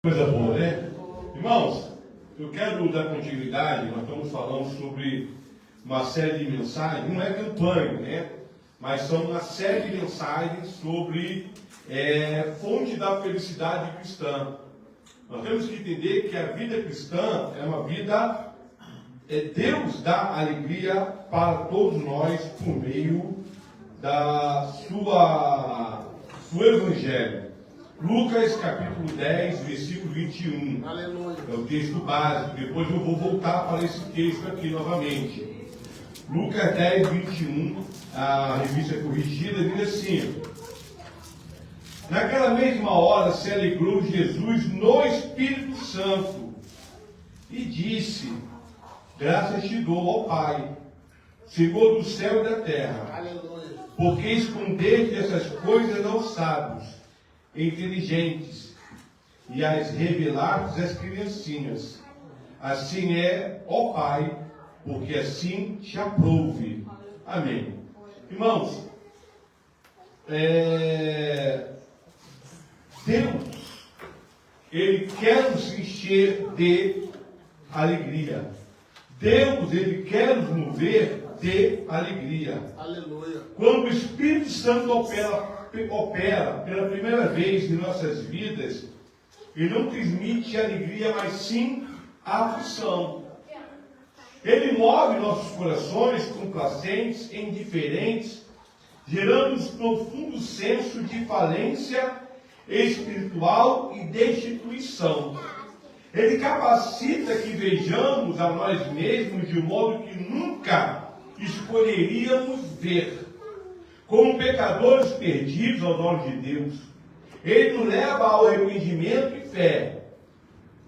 Coisa boa, né? Irmãos, eu quero dar continuidade. Nós estamos falando sobre uma série de mensagens, não é campanha, né? Mas são uma série de mensagens sobre fonte da felicidade cristã. Nós temos que entender que a vida cristã é uma vida, Deus dá alegria para todos nós por meio da do Evangelho. Lucas capítulo 10, versículo 21. Aleluia. É o texto básico. Depois eu vou voltar para esse texto aqui novamente. Lucas 10, 21, a revista corrigida, diz assim: naquela mesma hora se alegrou Jesus no Espírito Santo e disse: graças te dou, ó Pai, Senhor do céu e da terra, Aleluia. porque escondeste essas coisas aos sábios e inteligentes e as revelaste às criancinhas. Assim é, ó Pai, porque assim te aprouve. Amém. Irmãos, Deus, Ele quer nos encher de alegria. Deus, Ele quer nos mover de alegria. Aleluia. Quando o Espírito Santo opera pela primeira vez em nossas vidas, Ele não transmite alegria, mas sim aflição. Ele move nossos corações complacentes e indiferentes, gerando-nos profundo senso de falência espiritual e destituição. Ele capacita que vejamos a nós mesmos de modo que nunca escolheríamos ver, como pecadores perdidos aos olhos de Deus. Ele nos leva ao arrependimento e fé.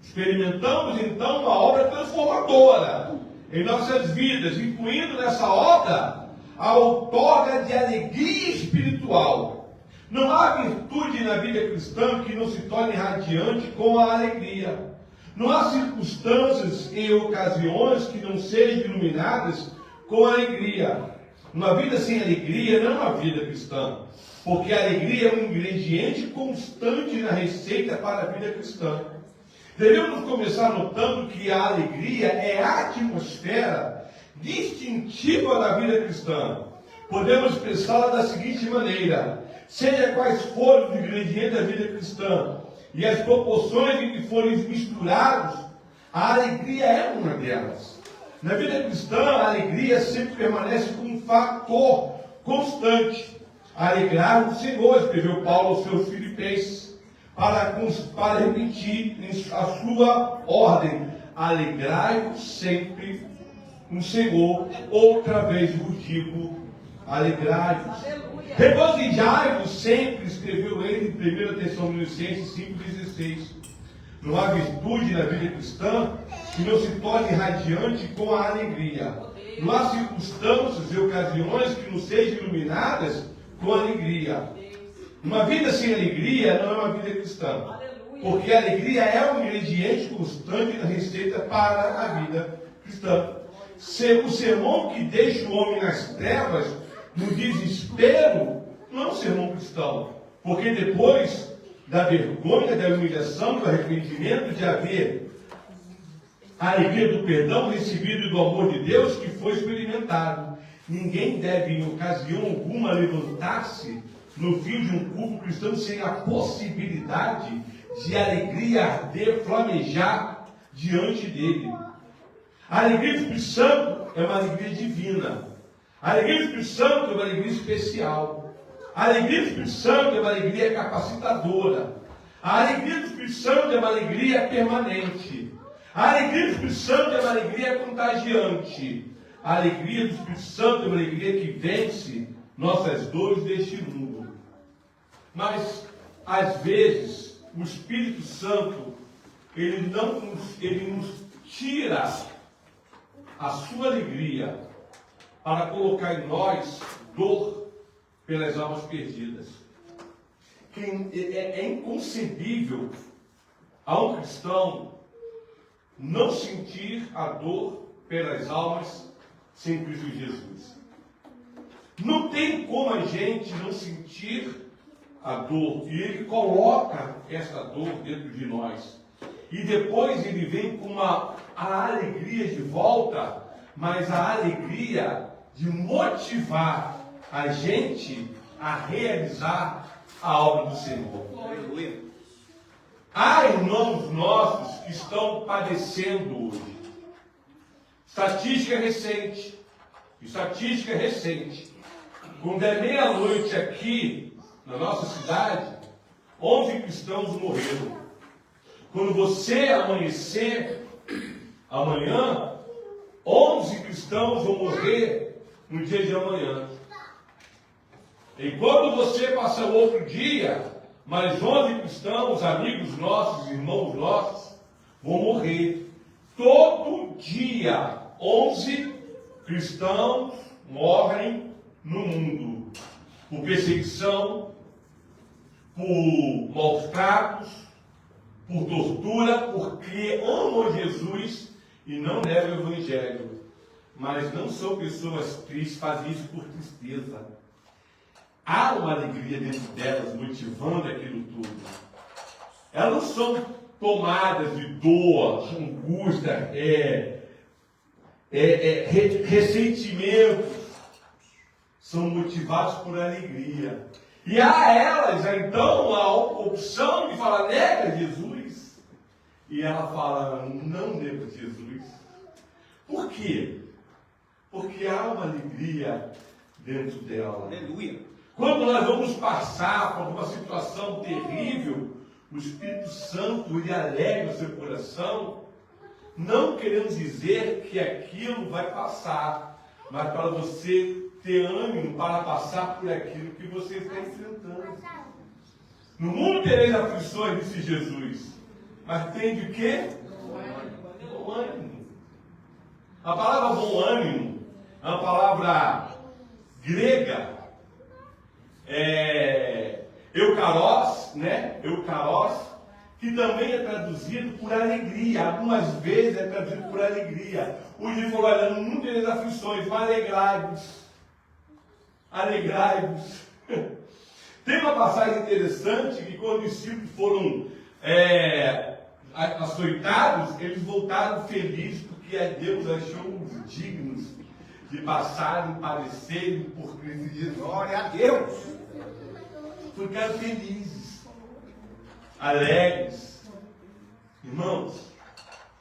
Experimentamos então uma obra transformadora em nossas vidas, incluindo nessa obra a outorga de alegria espiritual. Não há virtude na vida cristã que não se torne radiante com a alegria. Não há circunstâncias e ocasiões que não sejam iluminadas com a alegria. Uma vida sem alegria não é uma vida cristã, porque a alegria é um ingrediente constante na receita para a vida cristã. Devemos começar notando que a alegria é a atmosfera distintiva da vida cristã. Podemos expressá-la da seguinte maneira: seja quais forem os ingredientes da vida cristã e as proporções em que forem misturados, a alegria é uma delas. Na vida cristã, a alegria sempre permanece como um fator constante. Alegrar o Senhor, escreveu Paulo aos seus filipenses, para repetir a sua ordem: alegrai-vos sempre no Senhor. Outra vez vos digo, alegrai-vos. Regozijai-vos sempre, escreveu ele em 1 Tessalonicenses 5,16. Não há virtude na vida cristã que não se torne radiante com a alegria. Não há circunstâncias e ocasiões que não sejam iluminadas com alegria. Uma vida sem alegria não é uma vida cristã, porque a alegria é um ingrediente constante na receita para a vida cristã. O sermão que deixa o homem nas trevas, no desespero, não é um sermão cristão, porque depois da vergonha, da humilhação, do arrependimento, de haver a alegria do perdão recebido e do amor de Deus que foi experimentado. Ninguém deve, em ocasião alguma, levantar-se no fim de um culto cristão sem a possibilidade de alegria arder, flamejar diante dele. A alegria do Espírito Santo é uma alegria divina. A alegria do Espírito Santo é uma alegria especial. A alegria do Espírito Santo é uma alegria capacitadora. A alegria do Espírito Santo é uma alegria permanente. A alegria do Espírito Santo é uma alegria contagiante. A alegria do Espírito Santo é uma alegria que vence nossas dores deste mundo. Mas, às vezes, o Espírito Santo, ele nos tira a sua alegria para colocar em nós dor pelas almas perdidas. É inconcebível a um cristão não sentir a dor pelas almas sem Cristo Jesus. Não tem como a gente não sentir a dor, e Ele coloca essa dor dentro de nós. e depois ele vem com a alegria de volta, mas a alegria de motivar a gente a realizar a obra do Senhor. Aleluia. Há irmãos nossos que estão padecendo hoje. Estatística recente. Quando é meia-noite aqui, na nossa cidade, 11 cristãos morreram. Quando você amanhecer, amanhã, 11 cristãos vão morrer no dia de amanhã. E quando você passar o outro dia, mais 11 cristãos, amigos nossos, irmãos nossos, vão morrer. Todo dia, 11 cristãos morrem no mundo. Por perseguição, por maus tratos, por tortura, porque amam Jesus e não negam o Evangelho. Mas não são pessoas tristes, fazem isso por tristeza. Há uma alegria dentro delas, motivando aquilo tudo. Elas não são tomadas de dor, angústia, ressentimentos. São motivados por alegria. E a elas, então, a opção de falar, nega Jesus. E ela fala, não nega Jesus. Por quê? Porque há uma alegria dentro dela. Aleluia. Quando nós vamos passar por uma situação terrível, o Espírito Santo ele alegra o seu coração, não querendo dizer que aquilo vai passar, mas para você ter ânimo para passar por aquilo que você está enfrentando. No mundo tereis aflições, disse Jesus, mas tem de quê? Bom ânimo. A palavra bom ânimo é uma palavra grega, eucaros, né? Eucaros, que também é traduzido por alegria. Algumas vezes é traduzido por alegria. O livro falou, olha, no mundo tereis aflições, mas alegrai-vos. Alegrai-vos. Tem uma passagem interessante que quando os discípulos foram açoitados, eles voltaram felizes porque Deus achou-os dignos de passarem, padecerem por Cristo Jesus. Glória a Deus. Ficaram felizes, alegres. Irmãos,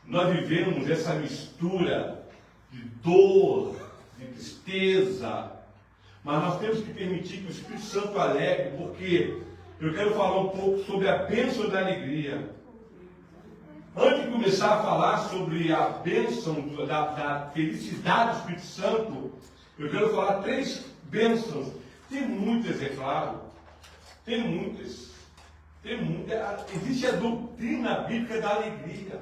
nós vivemos essa mistura de dor, de tristeza, mas nós temos que permitir que o Espírito Santo alegre, porque eu quero falar um pouco sobre a bênção da alegria. Antes de começar a falar sobre a bênção da felicidade do Espírito Santo, eu quero falar 3 bênçãos. Tem muitas, é claro. Tem muitas. Existe a doutrina bíblica da alegria.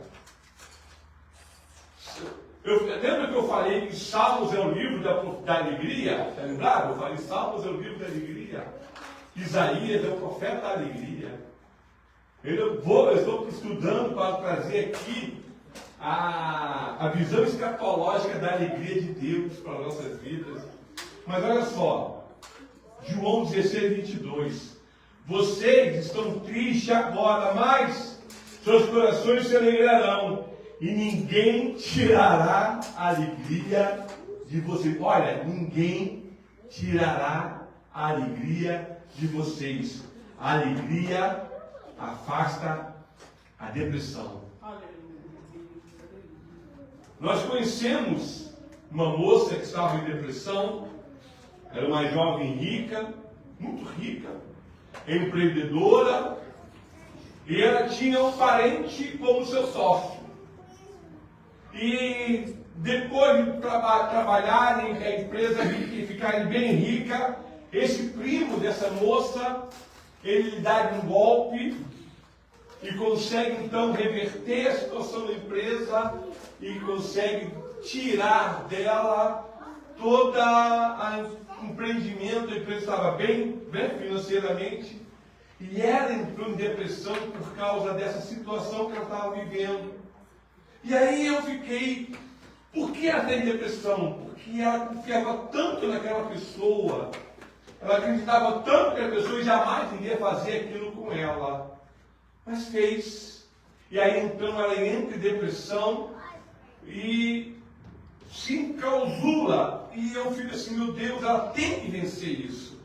Lembra que eu falei que Salmos é o livro da alegria? Está lembrado? Eu falei Salmos é o livro da alegria. Isaías é o profeta da alegria. Eu estou estudando para trazer aqui a visão escatológica da alegria de Deus para as nossas vidas. Mas olha só, João 16, 22. Vocês estão tristes agora, mas seus corações se alegrarão e ninguém tirará a alegria de vocês. Olha, ninguém tirará a alegria de vocês. A alegria afasta a depressão. Nós conhecemos uma moça que estava em depressão, era uma jovem rica, muito rica, empreendedora, e ela tinha um parente como seu sócio. E depois de trabalharem a empresa e ficarem bem rica, esse primo dessa moça, ele lhe dá um golpe e consegue então reverter a situação da empresa e consegue tirar dela todo o empreendimento. A empresa estava bem financeiramente e ela entrou em depressão por causa dessa situação que ela estava vivendo. E aí eu fiquei, por que ela tem depressão? Porque ela confiava tanto naquela pessoa, ela acreditava tanto que a pessoa jamais iria fazer aquilo com ela, mas fez. e aí então ela entra em depressão e se enclausula. E eu fico assim, meu Deus, ela tem que vencer isso.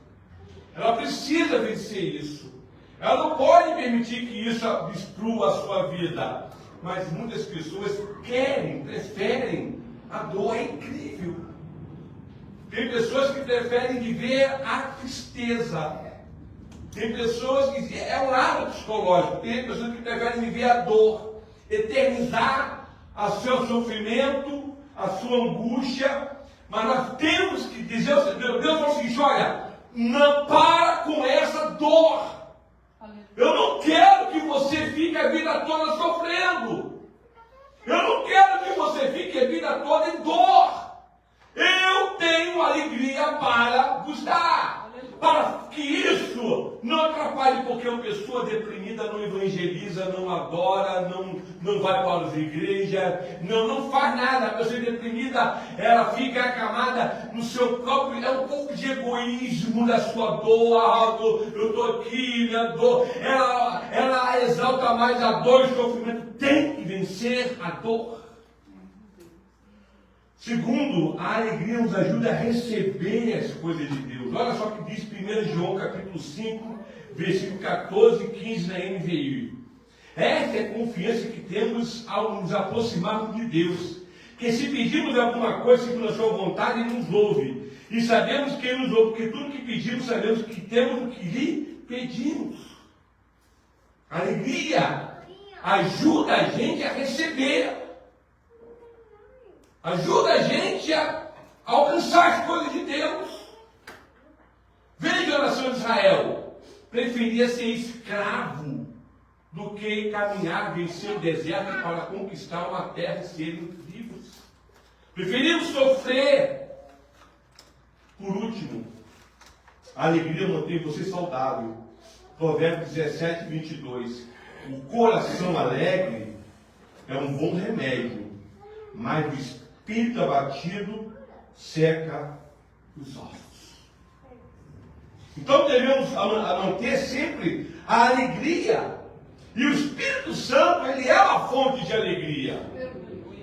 Ela precisa vencer isso. Ela não pode permitir que isso destrua a sua vida. Mas muitas pessoas preferem. A dor é incrível. Tem pessoas que preferem viver a tristeza. Tem pessoas que... É um lado psicológico. Tem pessoas que preferem viver a dor. Eternizar o seu sofrimento, a sua angústia. Mas nós temos que dizer ao Senhor, Deus falou assim, olha, não para com essa dor. Eu não quero que você fique a vida toda sofrendo. Eu não quero que você fique a vida toda em dor. Eu tenho alegria para vos dar. Para que isso não atrapalhe, porque uma pessoa deprimida não evangeliza, não adora, não vai para as igrejas, não faz nada. A pessoa deprimida, ela fica acamada no seu próprio, é um pouco de egoísmo da sua dor, eu estou aqui, minha dor. Ela exalta mais a dor e o sofrimento. Tem que vencer a dor. Segundo, a alegria nos ajuda a receber as coisas de Deus. Olha só o que diz 1 João capítulo 5, versículo 14 e 15 na NVI. Essa é a confiança que temos ao nos aproximarmos de Deus. Que se pedirmos alguma coisa segundo a sua vontade, Ele nos ouve. E sabemos que Ele nos ouve, porque tudo que pedimos, sabemos que temos o que lhe pedimos. A alegria ajuda a gente a receber. Ajuda a gente a alcançar as coisas de Deus. Veja a nação de Israel. Preferia ser escravo do que caminhar, vencer o deserto para conquistar uma terra e serem vivos. Preferiam sofrer. Por último, a alegria mantém você saudável. Provérbios 17, 22. O coração alegre é um bom remédio, mas o espírito abatido seca os ossos. Então devemos manter sempre a alegria. E o Espírito Santo, ele é uma fonte de alegria.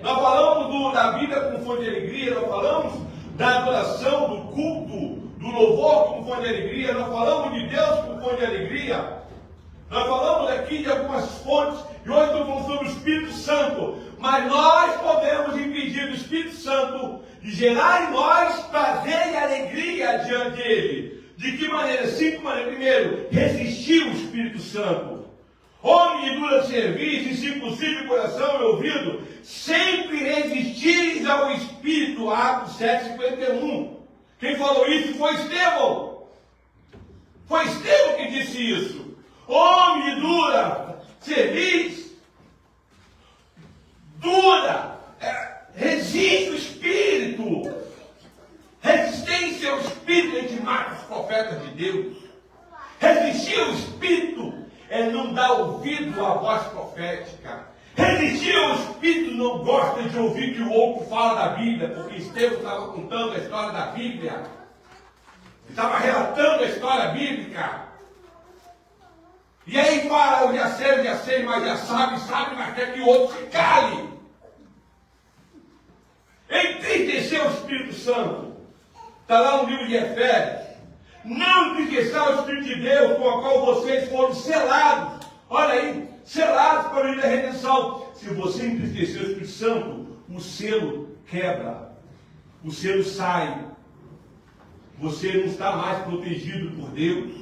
Nós falamos da vida como fonte de alegria, nós falamos da adoração, do culto, do louvor como fonte de alegria, nós falamos de Deus como fonte de alegria. Nós falamos aqui de algumas fontes, e hoje estamos falando sobre o Espírito Santo. Mas nós podemos impedir do Espírito Santo de gerar em nós prazer e alegria diante dele. De que maneira? 5 maneiras. Primeiro, resistir o Espírito Santo. Homem de dura serviço, e se possível coração e ouvido, sempre resistir ao Espírito. Atos 7:51. Quem falou isso foi Estevão. Foi Estevão que disse isso. Homem de dura serviço, resiste o Espírito. Resistência ao Espírito, a gente mata os profetas de Deus. Resistir ao Espírito é não dar ouvido à voz profética. Resistir ao Espírito não gosta de ouvir que o outro fala da Bíblia, porque Estevão estava contando a história da Bíblia. Estava relatando a história bíblica. E aí fala, eu já sei, mas já sabe, mas quer que o outro se cale. Entristecer o Espírito Santo. Está lá no livro de Efésios. Não entristecer o Espírito de Deus, com o qual vocês foram selados. Olha aí, selados para o dia da redenção. Se você entristecer o Espírito Santo, o selo quebra. O selo sai. Você não está mais protegido por Deus.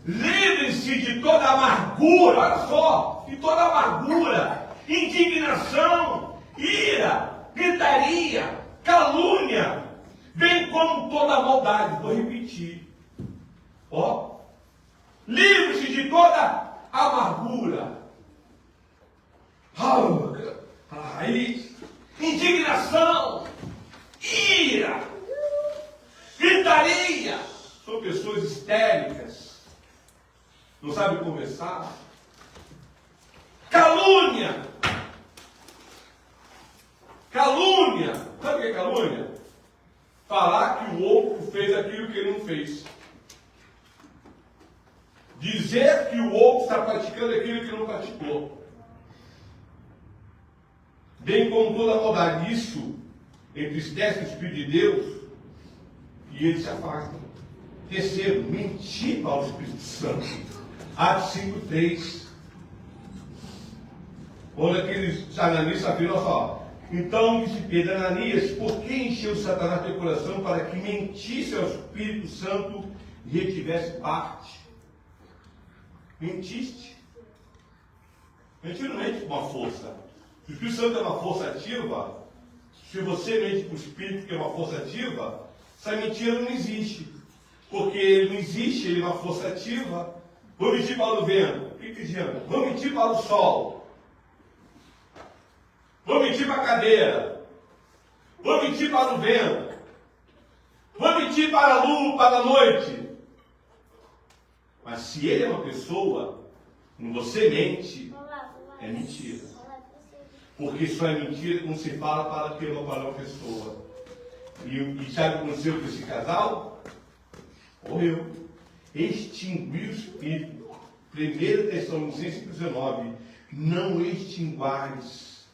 Livre-se de toda amargura, olha só, de toda amargura, indignação, ira, gritaria, calúnia, bem como toda maldade. Vou repetir. Ó, livre-se de toda amargura, indignação, ira, gritaria. São pessoas histéricas. Não sabe conversar. Calúnia. Calúnia. Sabe o que é calúnia? Falar que o outro fez aquilo que ele não fez. Dizer que o outro está praticando aquilo que ele não praticou. bem como toda maldade. Isso entristece o Espírito de Deus e ele se afasta. Terceiro, mentir para o Espírito Santo. Atos 5:3. Quando aqueles analistas afirmam, olha só, então disse Pedro: Ananias, por que encheu Satanás teu coração para que mentisse ao Espírito Santo e retivesse parte? Mentiste. Mentir não mente com uma força. Se o Espírito Santo é uma força ativa, se você mente com o Espírito que é uma força ativa, essa mentira não existe. Porque ele não existe, ele é uma força ativa. Vou mentir para o vento. O que dizendo? Vou mentir para o sol. Vou mentir para a cadeira. Vou mentir para o vento. Vou mentir para a lua, para a noite. Mas se ele é uma pessoa, quando você mente, é mentira. Porque só é mentira quando se fala para uma pessoa. E sabe o que aconteceu com esse casal? Morreu. Extinguiu o espírito. 1 Tessalonicenses 19. Não extinguais.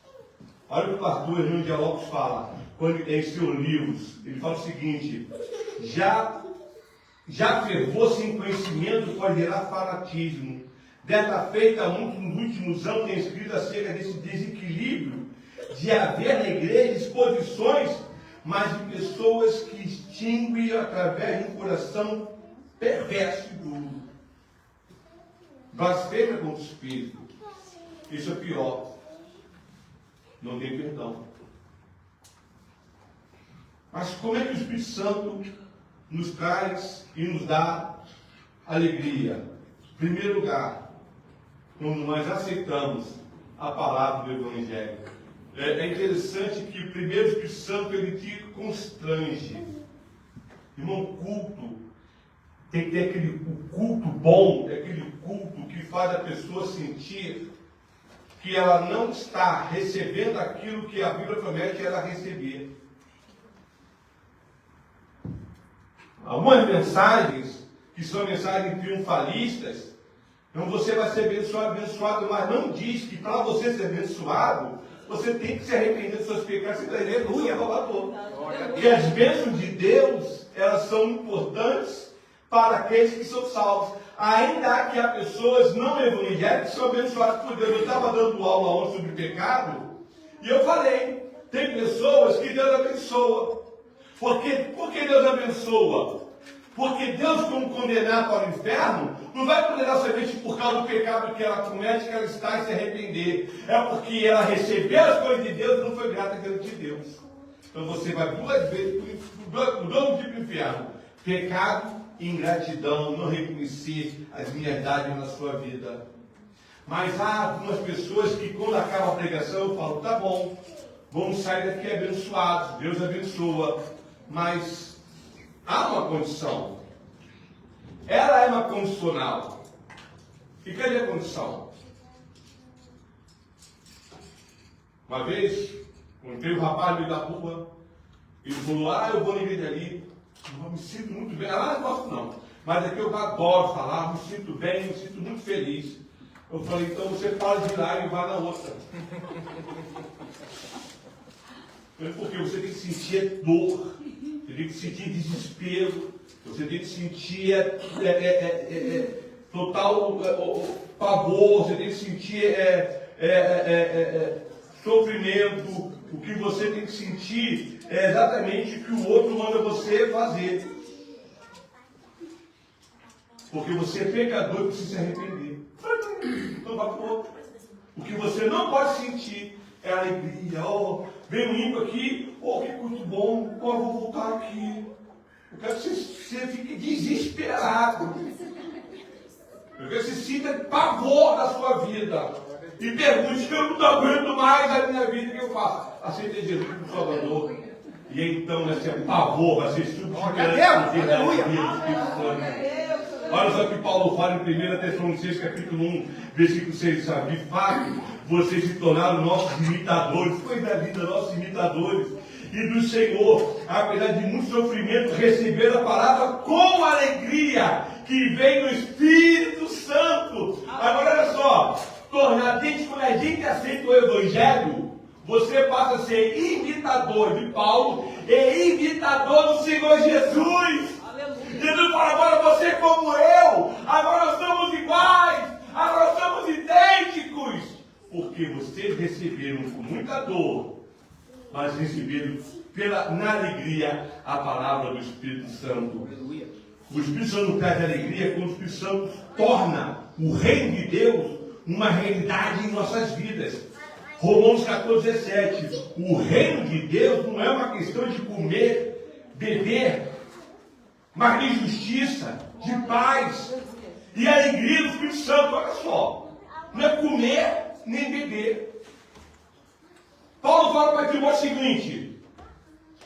Olha o que o pastor Hernando Dialogos fala, quando em seus livros. Ele fala o seguinte: já fervor sem conhecimento pode gerar fanatismo. Desta feita, muitos nos últimos anos têm escrito acerca desse desequilíbrio de haver na igreja exposições, mas de pessoas que extinguem através de um coração perverso e duro. Blasfêmia contra o Espírito. Isso é pior. Não tem perdão. Mas como é que o Espírito Santo nos traz e nos dá alegria? Em primeiro lugar, quando nós aceitamos a palavra do Evangelho. É interessante que primeiro o Espírito Santo ele te constrange. Irmão, culto tem que ter o culto bom, aquele culto que faz a pessoa sentir que ela não está recebendo aquilo que a Bíblia promete ela receber. Algumas mensagens que são mensagens triunfalistas, então você vai ser abençoado, mas não diz que para você ser abençoado, você tem que se arrepender dos seus pecados, você aleluia, louvador. E as bênçãos de Deus, elas são importantes para aqueles que são salvos. Ainda que há pessoas não evangélicas que são abençoadas por Deus. Eu estava dando aula ontem sobre pecado, e eu falei, tem pessoas que Deus abençoa. Por que Deus abençoa? Porque Deus, como condenar para o inferno, não vai condenar somente por causa do pecado que ela comete, que ela está e se arrepender. É porque ela recebeu as coisas de Deus e não foi grata diante de Deus. Então você vai duas vezes por dois tipos de inferno. Pecado e ingratidão, não reconhecer as minhas dádivas na sua vida. Mas há algumas pessoas que quando acaba a pregação eu falo, tá bom, vamos sair daqui abençoados, Deus abençoa. Mas há uma condição. Ela é uma condicional. E cadê a condição? Uma vez, encontrei um rapaz no meio da rua, ele falou, eu vou na igreja ali, eu me sinto muito bem. Lá não gosto não, mas aqui eu adoro falar, me sinto bem, me sinto muito feliz. Eu falei, então você pode ir lá e vai na outra. Porque você tem que sentir dor, você tem que sentir desespero, você tem que sentir total pavor, você tem que sentir sofrimento. O que você tem que sentir é exatamente o que o outro manda você fazer. Porque você é pecador e precisa se arrepender. Então vai para o outro. O que você não pode sentir é alegria. Vem um ímpio aqui, que culto bom, eu vou voltar aqui. Eu quero que você fique desesperado. Eu quero que você sinta pavor da sua vida. E pergunte, eu não aguento mais a minha vida, o que eu faço? Aceitei Jesus como Salvador. E então esse pavor vai ser subjugado pela alegria do Espírito Santo. Olha só o que Paulo fala em 1 Tessalonicenses capítulo 1, versículo 6. De fato, vocês se tornaram nossos imitadores. Foi da vida, nossos imitadores. E do Senhor, apesar de muito sofrimento, receberam a palavra com alegria, que vem do Espírito Santo. Agora olha só, quando a gente aceita o Evangelho, Você passa a ser imitador de Paulo e imitador do Senhor Jesus. Aleluia. Jesus fala, agora você é como eu, agora nós somos iguais, agora nós somos idênticos. Porque vocês receberam com muita dor, mas receberam na alegria a palavra do Espírito Santo. Aleluia. O Espírito Santo traz alegria quando o Espírito Santo torna o reino de Deus uma realidade em nossas vidas. Romanos 14:17. O reino de Deus não é uma questão de comer, beber, mas de justiça, de paz e alegria do Espírito Santo. Olha só, não é comer nem beber. Paulo fala para Timóteo o seguinte: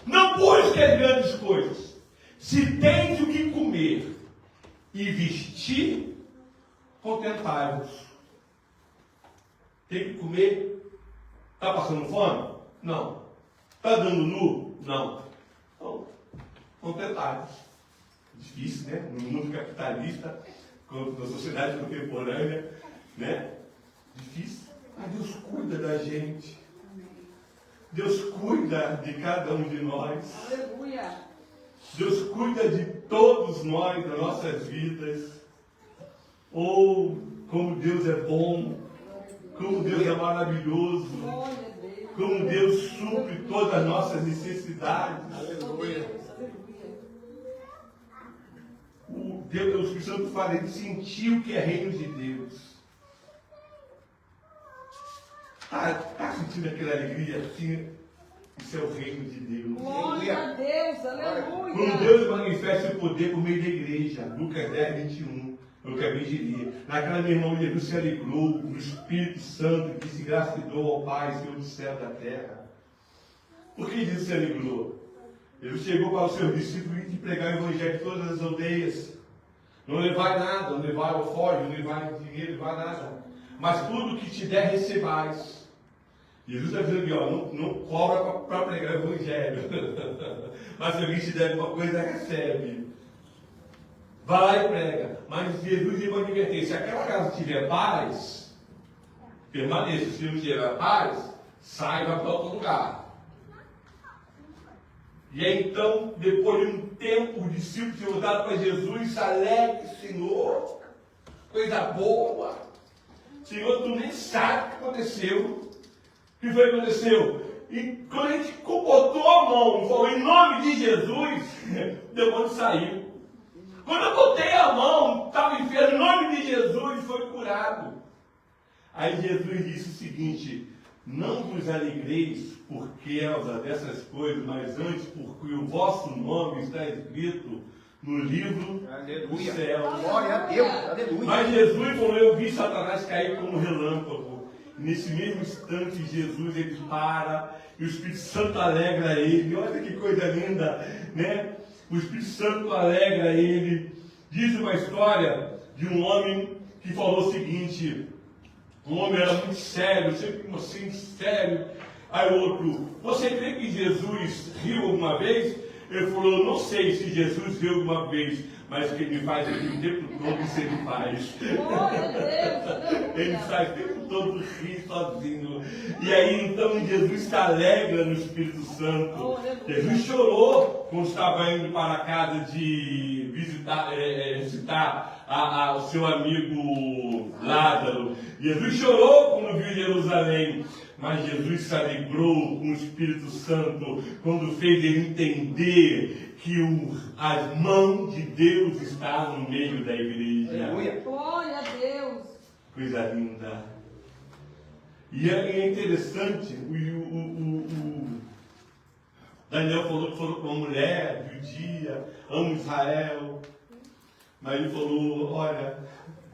não busque as grandes coisas. Se tens o que comer e vestir, contentai-vos. Tem que comer. Está passando fome? Não. Está dando nu? Não. Então, contentai-vos. Difícil, né? No mundo capitalista, na sociedade contemporânea, né? Difícil. Mas Deus cuida da gente. Deus cuida de cada um de nós. Aleluia. Deus cuida de todos nós, das nossas vidas. Oh, como Deus é bom, como Deus é maravilhoso, como Deus supre todas as nossas necessidades. Aleluia. O Espírito Santo fala, ele sentiu o que é reino de Deus. Está sentindo aquela alegria assim? Isso é o reino de Deus. Glória a Deus, aleluia. Quando Deus manifesta o poder por meio da igreja, Lucas 10:21, eu acabei de ler. Naquela minha irmã, Jesus se alegrou no Espírito Santo que se graciou ao Pai, Senhor do céu e da terra. Por que Jesus se alegrou? Ele chegou para os seus discípulos e pregar o evangelho de todas as aldeias. Não levar nada, não levar alforje, não levar dinheiro, não levar nada. Mas tudo que te der, recebais. Jesus está dizendo aqui, ó, não cobra para pregar o evangelho. Mas se alguém te der alguma coisa, recebe. Vai lá e prega. Mas Jesus vai advertir, se aquela casa tiver paz, permaneça. Se não tiver paz, sai e vai para outro lugar. E aí então, depois de um tempo, o discípulo tinha voltado para Jesus, alegre, Senhor, coisa boa. Senhor, tu nem sabe o que aconteceu. O que foi que aconteceu? E quando a gente botou a mão e falou em nome de Jesus, o demônio saiu. Quando eu botei a mão, estava enfermo, em nome de Jesus, foi curado. Aí Jesus disse o seguinte: não vos alegreis por causa dessas coisas, mas antes porque o vosso nome está escrito no livro do céu. Glória a Deus, aleluia. Mas Jesus falou, eu vi Satanás cair como relâmpago. Nesse mesmo instante, Jesus, ele para, e o Espírito Santo alegra ele. Olha que coisa linda, né? O Espírito Santo alegra ele. Diz uma história de um homem que falou o seguinte: um homem era muito sério, sempre assim, sério. Aí o outro, você crê que Jesus riu alguma vez? Ele falou, eu não sei se Jesus riu alguma vez, mas o que ele faz aqui o tempo todo, isso ele faz. Ele faz o tempo todo rir sozinho. E aí então Jesus se alegra no Espírito Santo. Jesus chorou quando estava indo para a casa de visitar o seu amigo Lázaro. Jesus chorou quando viu Jerusalém. Mas Jesus se alegrou com o Espírito Santo quando fez ele entender que as mãos de Deus estavam no meio da igreja. Aleluia. Glória a Deus. Coisa linda. E é interessante, Daniel falou com uma mulher judia, amo Israel. Mas ele falou, olha,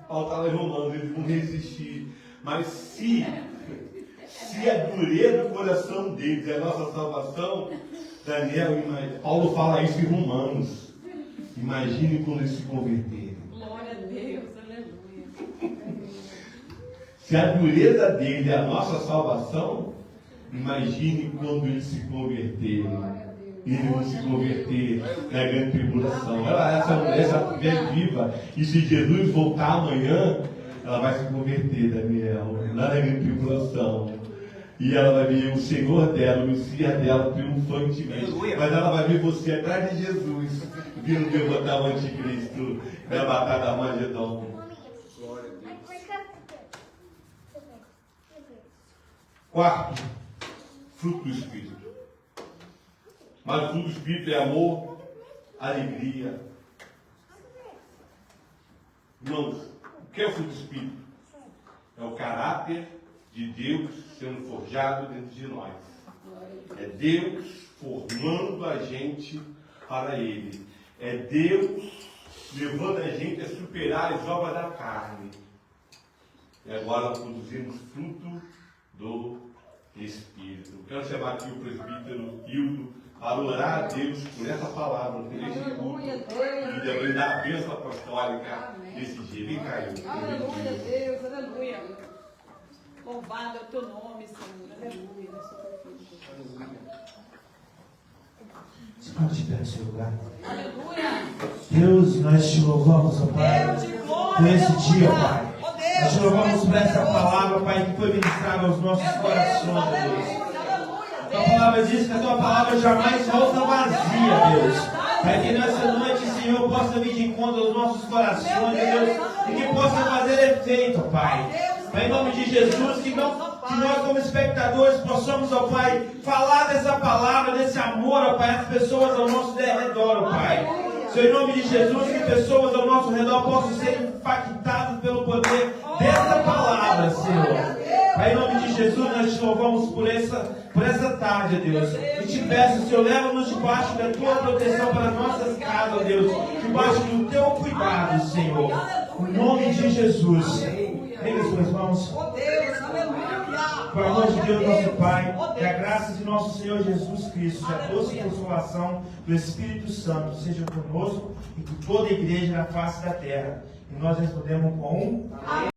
Paulo está lá em Romanos, eles vão resistir. Mas se a dureza do coração deles é a nossa salvação, Paulo fala isso em Romanos. Imagine quando eles se converterem. Glória a Deus, aleluia. Se a dureza deles é a nossa salvação, imagine quando eles se converterem. E eles vão se converter na grande tribulação. Essa mulher viva. E se Jesus voltar amanhã, ela vai se converter, Daniel, lá na grande tribulação. E ela vai ver o Senhor dela, o Messias dela triunfantemente. Mas ela vai ver você atrás de Jesus, vindo derrotar o anticristo na batalha da Armagedon. Quarto, fruto do Espírito. Mas o fruto do Espírito é amor, alegria. Não, o que é o fruto do Espírito? É o caráter de Deus sendo forjado dentro de nós. É Deus formando a gente para Ele. É Deus levando a gente a superar as obras da carne. E agora produzimos fruto do Espírito. Quero chamar aqui o presbítero Hildo para orar a Deus por essa palavra, por este culto, e também dar a bênção apostólica desse dia. Vem cá, Hildo. Aleluia, Deus, aleluia. Louvado é o teu nome, Senhor. Aleluia. Você pode te dar no seu lugar. Aleluia. Deus, nós te louvamos, ó Pai, Deus de glória, por esse aleluia. dia, Pai. Ó Deus, Nós te louvamos por essa poderoso. palavra, Pai, que foi ministrada aos nossos Meu Deus, corações, Deus. aleluia, aleluia, A tua Deus. palavra diz que a tua palavra jamais volta vazia, Deus. Pai, que nessa noite, Senhor, possa vir de encontro aos nossos corações, Deus, e que possa fazer efeito, Pai. Pai, em nome de Jesus, que nós como espectadores possamos, ó Pai, falar dessa palavra, desse amor, ó Pai, às pessoas ao nosso redor, ó Pai. Senhor, em nome de Jesus, que pessoas ao nosso redor possam ser impactadas pelo poder dessa palavra, Senhor. Pai, em nome de Jesus, nós te louvamos por essa tarde, Deus. E te peço, Senhor, leva-nos debaixo da tua proteção para as nossas casas, Deus. Debaixo do teu cuidado, Senhor. Em nome de Jesus. Ergue suas mãos. Ó Deus, aleluia. Por amor de Deus, nosso Pai, que a graça de nosso Senhor Jesus Cristo, que a doce consolação do Espírito Santo seja conosco e com toda a igreja na face da terra. E nós respondemos com